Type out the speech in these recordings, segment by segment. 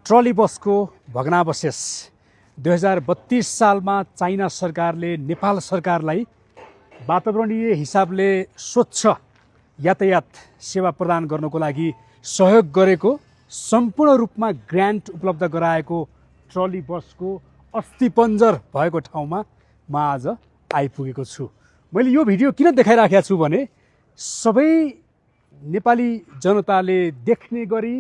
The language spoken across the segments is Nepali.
ट्रली बसको भग्नावशेष 2032 सालमा चाइना सरकारले नेपाल सरकारलाई वातावरणीय हिसाबले स्वच्छ यातायात सेवा प्रदान गर्नको लागि सहयोग गरेको सम्पूर्ण रूपमा ग्रान्ट उपलब्ध गराएको ट्रली बसको अस्थिपञ्जर भएको ठाउँमा म आज आइपुगेको छु। मैले यो भिडियो किन देखाइराखेको छु भने सबै नेपाली जनताले देख्ने गरी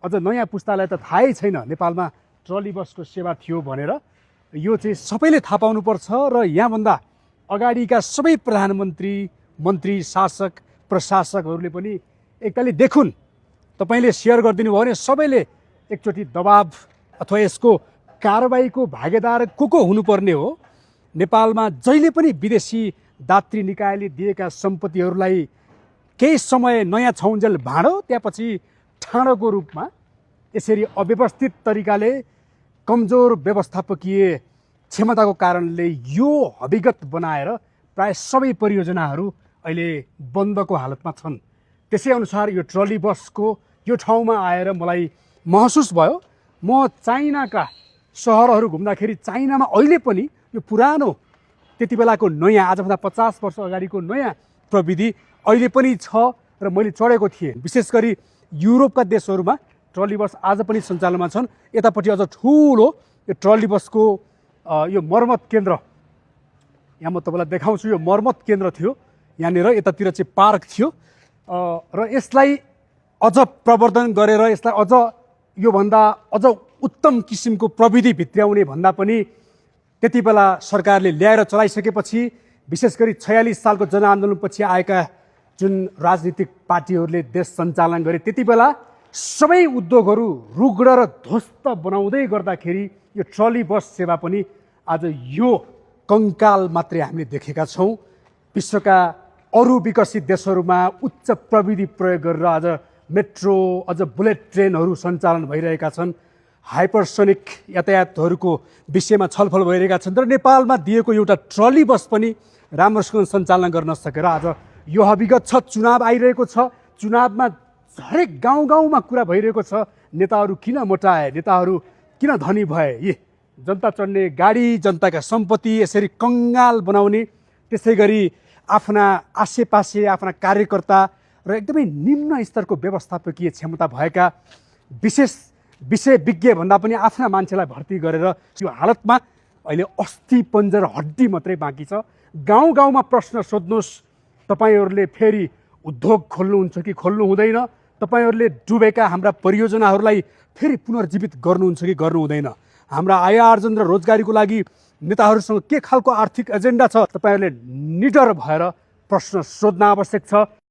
अझ नयाँ पुस्तालाई त थाहै छैन नेपालमा ट्रली बसको सेवा थियो भनेर। यो चाहिँ सबैले थाहा पाउनुपर्छ र यहाँभन्दा अगाडिका सबै प्रधानमन्त्री, मन्त्री, शासक, प्रशासकहरूले पनि एकतालि देखुन्। तपाईले सेयर गरिदिनु भयो भने सबैले एकचोटि दबाब अथवा यसको कारबाहीको भागीदार को हुनुपर्ने हो। नेपालमा जहिले पनि विदेशी दात्री निकायले दिएका सम्पत्तिहरूलाई केही समय नयाँ छौन्जेल भाँडो त्यसपछि ठाडोको रूपमा यसरी अव्यवस्थित तरिकाले कमजोर व्यवस्थापकीय क्षमताको कारणले यो हविगत बनाएर प्राय सबै परियोजनाहरू अहिले बन्दको हालतमा छन्। त्यसै अनुसार यो ट्रली बसको यो ठाउँमा आएर मलाई महसुस भयो म चाइनाका सहरहरू घुम्दाखेरि चाइनामा अहिले पनि यो पुरानो त्यति बेलाको नयाँ आजभन्दा 50 वर्ष अगाडिको नयाँ प्रविधि अहिले पनि छ र मैले चढेको थिएँ। विशेष गरी युरोपका देशहरूमा ट्रली बस आज पनि सञ्चालनमा छन्। यतापट्टि अझ ठुलो यो ट्रली बसको यो मर्मत केन्द्र, यहाँ म तपाईँलाई देखाउँछु। यो मर्मत केन्द्र थियो यहाँनिर, यतातिर चाहिँ पार्क थियो र यसलाई अझ प्रवर्धन गरेर यसलाई अझ योभन्दा अझ उत्तम किसिमको प्रविधि भित्र्याउने भन्दा पनि त्यति बेला सरकारले ल्याएर चलाइसकेपछि विशेष गरी 46 सालको जनआन्दोलनपछि आएका जुन राजनीतिक पार्टीहरूले देश सञ्चालन गरे त्यति बेला सबै उद्योगहरू रुग्ण र ध्वस्त बनाउँदै गर्दाखेरि यो ट्रली बस सेवा पनि आज यो कङ्काल मात्रै हामीले देखेका छौँ। विश्वका अरू विकसित देशहरूमा उच्च प्रविधि प्रयोग गरेर आज मेट्रो अझ बुलेट ट्रेनहरू सञ्चालन भइरहेका छन्। हाइपरसोनिक यातायातहरूको विषयमा छलफल भइरहेका छन्। तर नेपालमा दिएको एउटा ट्रली बस पनि राम्रोसँग सञ्चालन गर्न सकेर आज यो हविगत छ। चुनाव आइरहेको छ, चुनावमा हरेक गाउँ गाउँमा कुरा भइरहेको छ नेताहरू किन मोटाए, नेताहरू किन धनी भए, यी जनता चढ्ने गाडी, जनताका सम्पत्ति यसरी कङ्गाल बनाउने, त्यसै गरी आफ्ना आसेपासे आफ्ना कार्यकर्ता र एकदमै निम्न स्तरको व्यवस्थापकीय क्षमता भएका विषय विज्ञ भन्दा पनि आफ्ना मान्छेलाई भर्ती गरेर यो हालतमा अहिले अस्थि पञ्जर हड्डी मात्रै बाँकी छ। गाउँ गाउँमा प्रश्न सोध्नुहोस्, तपाईँहरूले फेरि उद्योग खोल्नुहुन्छ कि खोल्नु हुँदैन, तपाईँहरूले डुबेका हाम्रा परियोजनाहरूलाई फेरि पुनर्जीवित गर्नुहुन्छ कि गर्नु हुँदैन, हाम्रा आय आर्जन र रोजगारीको लागि नेताहरूसँग के खालको आर्थिक एजेन्डा छ, तपाईँहरूले निडर भएर प्रश्न सोध्न आवश्यक छ।